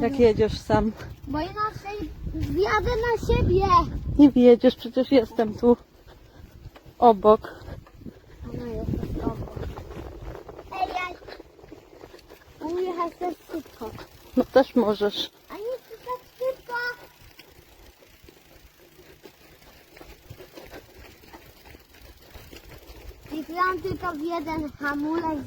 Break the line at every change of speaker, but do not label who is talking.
jak jedziesz sam.
Bo inaczej zjadę na siebie.
Nie wjedziesz, przecież jestem tu obok.
Ona jest obok. Ej, ja ujechać też szybko.
No też możesz.
A nie chcę tak szybko. I wziąłem tylko w jeden hamulec,